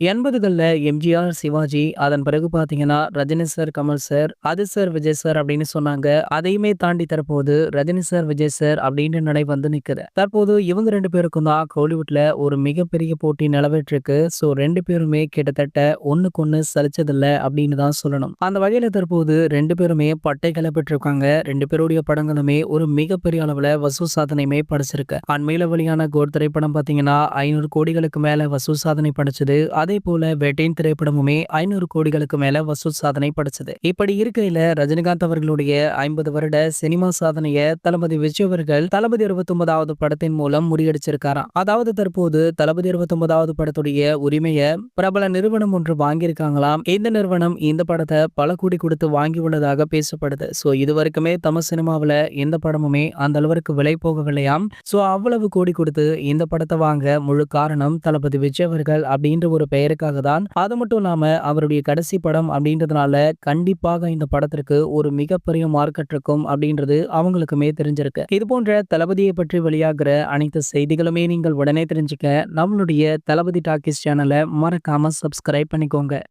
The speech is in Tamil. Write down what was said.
80கள்ல எம்ஜிஆர், சிவாஜி, அதன் பிறகு பார்த்தீங்கன்னா, ரஜினி சார், கமல் சார், அது சார், விஜய் சார் அப்படின்னு சொன்னாங்க. அதையுமே தாண்டி தற்போது ரஜினி சார், விஜய் சார் அப்படின்னு நடை வந்து நிக்குது. தற்போது இவங்க 2 பேருக்கும் தான் கோலிவுட்ல ஒரு மிகப்பெரிய போட்டி நிலவிட்டுருக்கு. ஸோ 2 பேருமே கிட்டத்தட்ட ஒண்ணுக்கொண்ணு சலிச்சதில்ல அப்படின்னு தான் சொல்லணும். அந்த வகையில தற்போது 2 பேருமே பட்டை கிளப்பிட்டுருக்காங்க. 2 பேருடைய படங்களுமே ஒரு மிகப்பெரிய அளவுல வசூல் சாதனையுமே படைச்சிருக்கு. அண்மையில வெளியான கோட் திரைப்படம் பார்த்தீங்கன்னா, 500 கோடிகளுக்கு மேல வசூல் சாதனை படைச்சது. அதேபோல வேட்டையின் திரைப்படமுமே 500 கோடிகளுக்கு மேல வசூல் சாதனை படைச்சது. இப்படி இருக்கையில ரஜினிகாந்த் அவர்களுடைய 50 வருட சினிமா சாதனைய தளபதி விஜய் அவர்கள் தளபதி 69வது படத்தின் மூலம் முறியடிச்சிருக்காராம். அதாவது தற்போது தளபதி 69வது படத்துடைய உரிமைய பிரபல நிறுவனம் ஒன்று வாங்கியிருக்காங்களாம். இந்த நிறுவனம் இந்த படத்தை பல கோடி கொடுத்து வாங்கி உள்ளதாக பேசப்படுது. சோ இதுவரைக்குமே தமிழ் சினிமாவுல எந்த படமுமே அந்த அளவிற்கு விலை போகவில்லையாம். சோ அவ்வளவு கோடி கொடுத்து இந்த படத்தை வாங்க முழு காரணம் தளபதி விஜய் அவர்கள் அப்படின்ற ஒரு பெயருக்காக தான். அது மட்டும் இல்லாம அவருடைய கடைசி படம் அப்படின்றதுனால கண்டிப்பாக இந்த படத்திற்கு ஒரு மிகப்பெரிய மார்க்கெட் இருக்கும் அப்படின்றது அவங்களுக்குமே தெரிஞ்சிருக்கு. இது போன்ற தளபதியை பற்றி வெளியாகிற அனைத்து செய்திகளுமே நீங்கள் உடனே தெரிஞ்சுக்க நம்மளுடைய தளபதி டாக்கீஸ் சேனலை மறக்காம சப்ஸ்கிரைப் பண்ணிக்கோங்க.